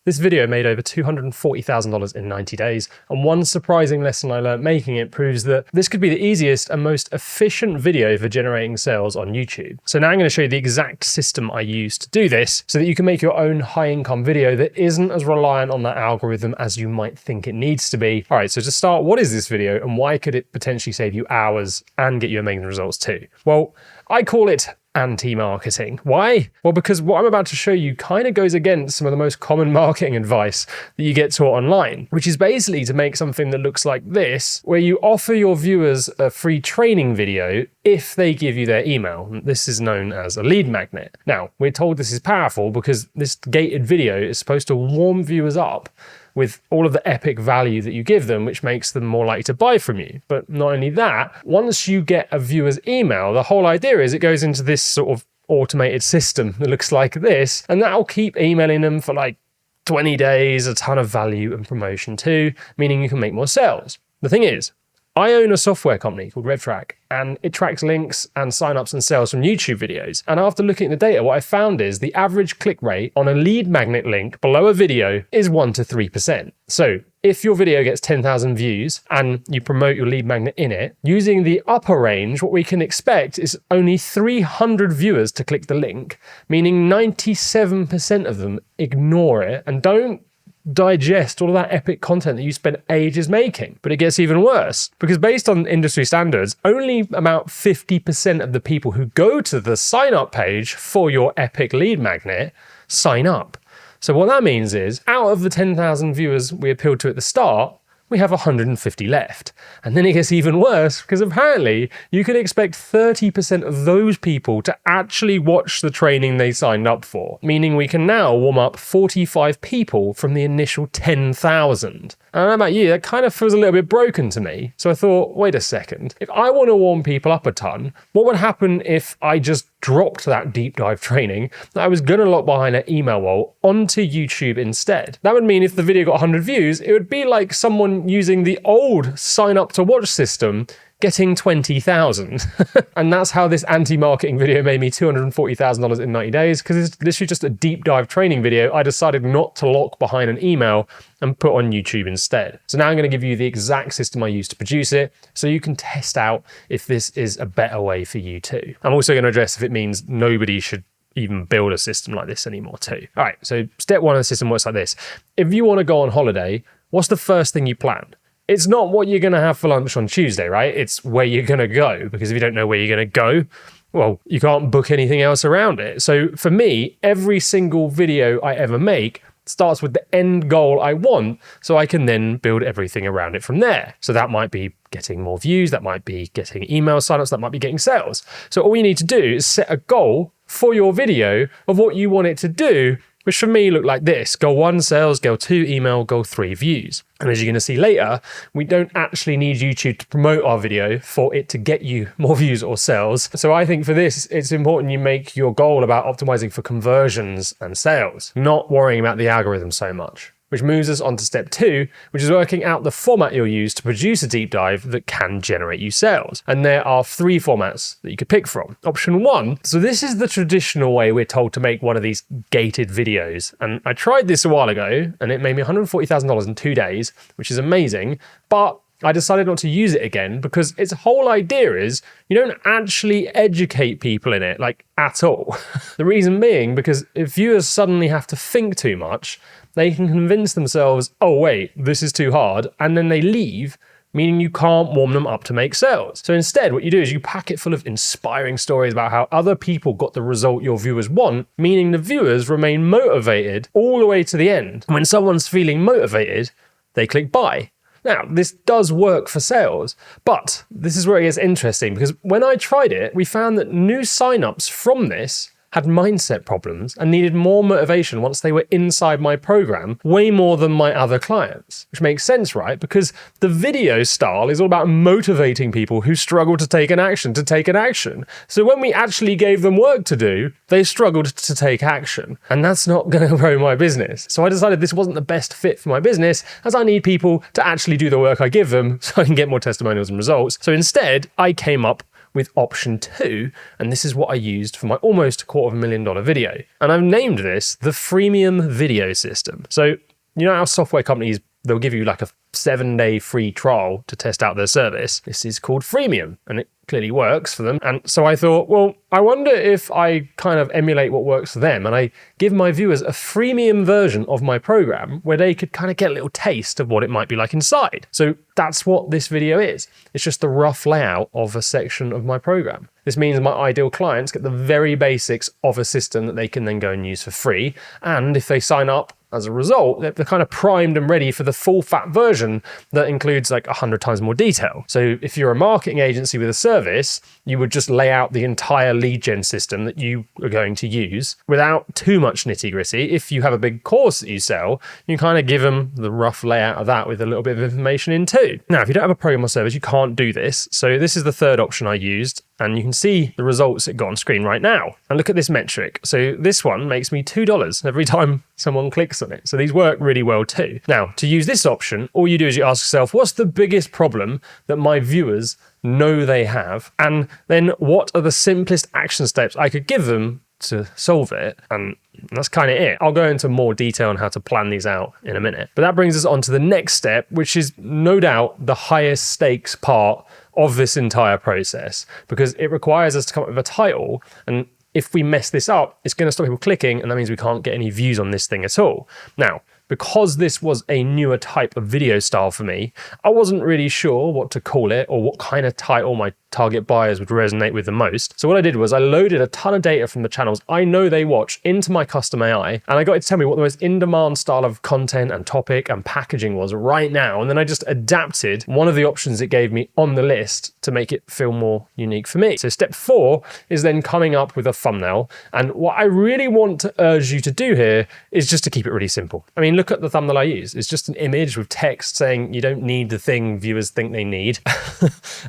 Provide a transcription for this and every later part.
This video made over $240,000 in 90 days, and one surprising lesson I learned making it proves that this could be the easiest and most efficient video for generating sales on YouTube. So now I'm going to show you the exact system I use to do this so that you can make your own high-income video that isn't as reliant on that algorithm as you might think it needs to be. All right, so to start, what is this video and why could it potentially save you hours and get you amazing results too? Well, I call it anti-marketing. Why? Well, because what I'm about to show you kind of goes against some of the most common marketing advice that you get taught online, which is basically to make something that looks like this, where you offer your viewers a free training video if they give you their email. This is known as a lead magnet. Now, we're told this is powerful because this gated video is supposed to warm viewers up with all of the epic value that you give them, which makes them more likely to buy from you. But not only that, once you get a viewer's email, the whole idea is it goes into this sort of automated system that looks like this, and that'll keep emailing them for like 20 days, a ton of value and promotion too, meaning you can make more sales. The thing is, I own a software company called RevTrack, and it tracks links and signups and sales from YouTube videos. And after looking at the data, what I found is the average click rate on a lead magnet link below a video is 1 to 3%. So if your video gets 10,000 views and you promote your lead magnet in it, using the upper range, what we can expect is only 300 viewers to click the link, meaning 97% of them ignore it and don't digest all of that epic content that you spent ages making. But it gets even worse, because based on industry standards, only about 50% of the people who go to the sign up page for your epic lead magnet sign up. So what that means is, out of the 10,000 viewers we appealed to at the start, we have 150 left. And then it gets even worse, because apparently you can expect 30% of those people to actually watch the training they signed up for, meaning we can now warm up 45 people from the initial 10,000. I don't know about you, that kind of feels a little bit broken to me. So I thought, wait a second, if I want to warm people up a ton, what would happen if I just dropped that deep dive training that I was going to lock behind an email wall onto YouTube instead? That would mean if the video got 100 views, it would be like someone using the old sign up to watch system getting 20,000. And that's how this anti-marketing video made me $240,000 in 90 days, because it's literally just a deep dive training video I decided not to lock behind an email and put on YouTube instead. So now I'm going to give you the exact system I used to produce it, so you can test out if this is a better way for you too. I'm also going to address if it means nobody should even build a system like this anymore too. All right, so step one of the system works like this. If you want to go on holiday, what's the first thing you plan? It's not what you're going to have for lunch on Tuesday, right? It's where you're going to go, because if you don't know where you're going to go, well, you can't book anything else around it. So for me, every single video I ever make starts with the end goal I want, so I can then build everything around it from there. So that might be getting more views, that might be getting email signups, that might be getting sales. So all you need to do is set a goal for your video of what you want it to do, which for me looked like this: goal 1, sales; goal 2, email; goal 3, views. And as you're going to see later, we don't actually need YouTube to promote our video for it to get you more views or sales. So I think for this, it's important you make your goal about optimizing for conversions and sales, not worrying about the algorithm so much. Which moves us on to step 2, which is working out the format you'll use to produce a deep dive that can generate you sales. And there are 3 formats that you could pick from. Option 1, so this is the traditional way we're told to make one of these gated videos. And I tried this a while ago, and it made me $140,000 in 2 days, which is amazing. But I decided not to use it again because its whole idea is you don't actually educate people in it, like at all. The reason being because if viewers suddenly have to think too much, they can convince themselves, oh wait, this is too hard, and then they leave, meaning you can't warm them up to make sales. So instead, what you do is you pack it full of inspiring stories about how other people got the result your viewers want, meaning the viewers remain motivated all the way to the end. When someone's feeling motivated, they click buy. Now, this does work for sales, but this is where it gets interesting, because when I tried it, we found that new signups from this had mindset problems and needed more motivation once they were inside my program, way more than my other clients. Which makes sense, right? Because the video style is all about motivating people who struggle to take an action. So when we actually gave them work to do, they struggled to take action. And that's not going to grow my business. So I decided this wasn't the best fit for my business, as I need people to actually do the work I give them so I can get more testimonials and results. So instead, I came up with option 2, and this is what I used for my almost $250,000 video. And I've named this the freemium video system. So, you know how software companies, they'll give you like a 7-day free trial to test out their service. This is called freemium, and it clearly works for them. And so I thought, well, I wonder if I kind of emulate what works for them, and I give my viewers a freemium version of my program where they could kind of get a little taste of what it might be like inside. So that's what this video is. It's just the rough layout of a section of my program. This means my ideal clients get the very basics of a system that they can then go and use for free. And if they sign up as a result, they're kind of primed and ready for the full fat version that includes like 100 times more detail. So if you're a marketing agency with a service, you would just lay out the entire lead gen system that you are going to use without too much nitty gritty. If you have a big course that you sell, you kind of give them the rough layout of that with a little bit of information in too. Now, if you don't have a program or service, you can't do this. So this is the third option I used, and you can see the results it got on screen right now. And look at this metric. So this one makes me $2 every time someone clicks on it. So these work really well too. Now, to use this option, all you do is you ask yourself, what's the biggest problem that my viewers know they have? And then what are the simplest action steps I could give them to solve it? And that's kind of it. I'll go into more detail on how to plan these out in a minute. But that brings us on to the next step, which is no doubt the highest stakes part of this entire process, because it requires us to come up with a title. And if we mess this up, it's going to stop people clicking, and that means we can't get any views on this thing at all. Now, because this was a newer type of video style for me, I wasn't really sure what to call it or what kind of title my target buyers would resonate with the most. So what I did was I loaded a ton of data from the channels I know they watch into my custom AI, and I got it to tell me what the most in-demand style of content and topic and packaging was right now. And then I just adapted one of the options it gave me on the list to make it feel more unique for me. So step 4 is then coming up with a thumbnail. And what I really want to urge you to do here is just to keep it really simple. I mean, look at the thumbnail I use. It's just an image with text saying you don't need the thing viewers think they need.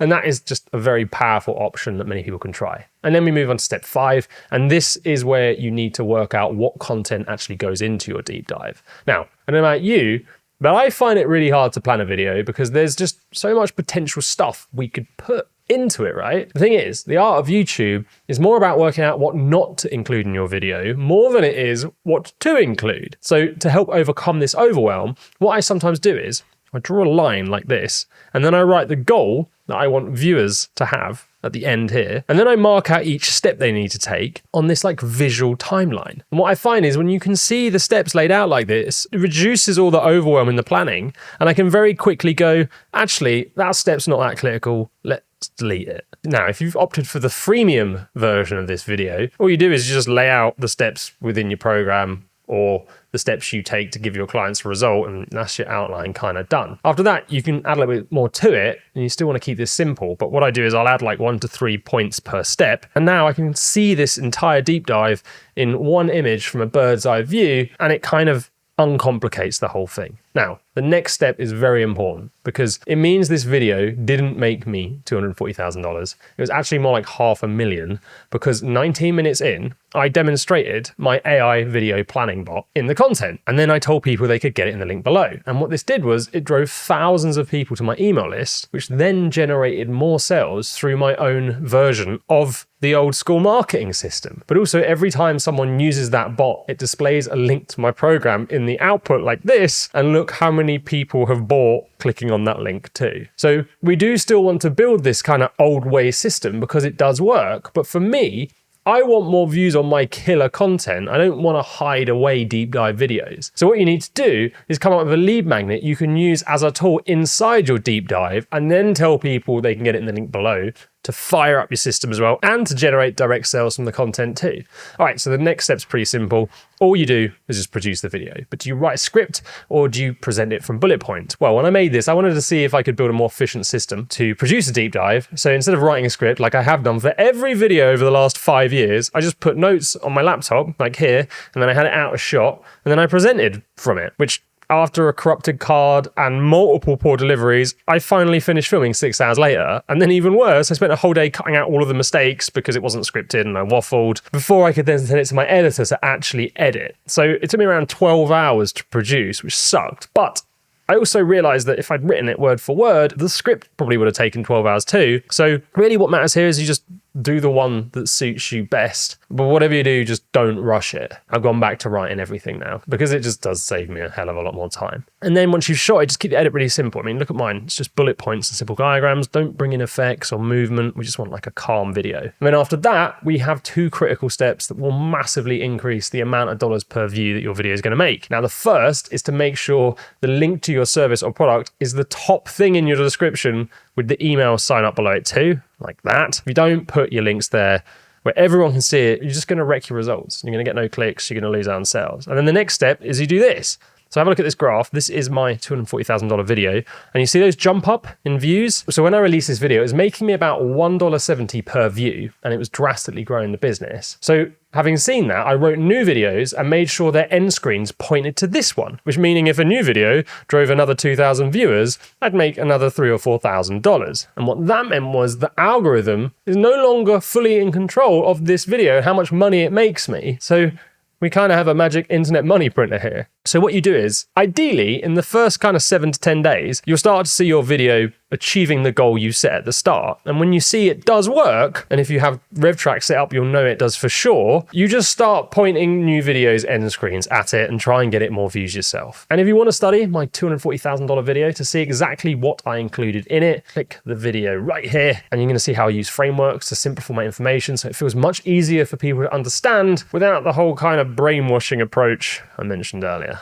And that is just a very powerful option that many people can try. And then we move on to step 5. And this is where you need to work out what content actually goes into your deep dive. Now, I don't know about you, but I find it really hard to plan a video because there's just so much potential stuff we could put into it, right? The thing is, the art of YouTube is more about working out what not to include in your video more than it is what to include. So to help overcome this overwhelm, what I sometimes do is I draw a line like this, and then I write the goal that I want viewers to have at the end here. And then I mark out each step they need to take on this like visual timeline. And what I find is when you can see the steps laid out like this, it reduces all the overwhelm in the planning. And I can very quickly go, actually, that step's not that critical. Let's delete it. Now, if you've opted for the freemium version of this video, all you do is you just lay out the steps within your program or the steps you take to give your clients a result, and that's your outline kind of done. After that, you can add a little bit more to it, and you still want to keep this simple. But what I do is I'll add like 1 to 3 points per step, and now I can see this entire deep dive in one image from a bird's eye view, and it kind of uncomplicates the whole thing. Now, the next step is very important because it means this video didn't make me $240,000. It was actually more like $500,000 because 19 minutes in, I demonstrated my AI video planning bot in the content. And then I told people they could get it in the link below. And what this did was it drove thousands of people to my email list, which then generated more sales through my own version of the old school marketing system. But also every time someone uses that bot, it displays a link to my program in the output like this. And look how many people have bought clicking on that link too. So we do still want to build this kind of old way system because it does work. But for me, I want more views on my killer content. I don't want to hide away deep dive videos. So what you need to do is come up with a lead magnet you can use as a tool inside your deep dive and then tell people they can get it in the link below to fire up your system as well and to generate direct sales from the content too. All right, so the next step's pretty simple. All you do is just produce the video. But do you write a script or do you present it from bullet points? Well, when I made this, I wanted to see if I could build a more efficient system to produce a deep dive. So instead of writing a script like I have done for every video over the last 5 years, I just put notes on my laptop, like here, and then I had it out a shot, and then I presented from it, which after a corrupted card and multiple poor deliveries, I finally finished filming 6 hours later. And then even worse, I spent a whole day cutting out all of the mistakes because it wasn't scripted and I waffled before I could then send it to my editor to actually edit. So it took me around 12 hours to produce, which sucked. But I also realized that if I'd written it word for word, the script probably would have taken 12 hours too. So really what matters here is you just do the one that suits you best. But whatever you do, just don't rush it. I've gone back to writing everything now because it just does save me a hell of a lot more time. And then once you've shot it, just keep the edit really simple. I mean, look at mine. It's just bullet points and simple diagrams. Don't bring in effects or movement. We just want like a calm video. And then after that, we have 2 critical steps that will massively increase the amount of dollars per view that your video is going to make. Now, the first is to make sure the link to your service or product is the top thing in your description with the email sign up below it too, like that. If you don't put your links there where everyone can see it, you're just going to wreck your results. You're going to get no clicks, you're going to lose out on sales. And then the next step is you do this. So have a look at this graph. This is my $240,000 video. And you see those jump up in views? So when I released this video, it was making me about $1.70 per view, and it was drastically growing the business. So having seen that, I wrote new videos and made sure their end screens pointed to this one, which meaning if a new video drove another 2,000 viewers, I'd make another $3,000 or $4,000. And what that meant was the algorithm is no longer fully in control of this video, how much money it makes me. So we kind of have a magic internet money printer here. So what you do is, ideally, in the first kind of 7 to 10 days, you'll start to see your video achieving the goal you set at the start. And when you see it does work, and if you have RevTrack set up, you'll know it does for sure, you just start pointing new videos end screens at it and try and get it more views yourself. And if you want to study my $240,000 video to see exactly what I included in it, click the video right here, and you're going to see how I use frameworks to simplify my information so it feels much easier for people to understand without the whole kind of brainwashing approach I mentioned earlier.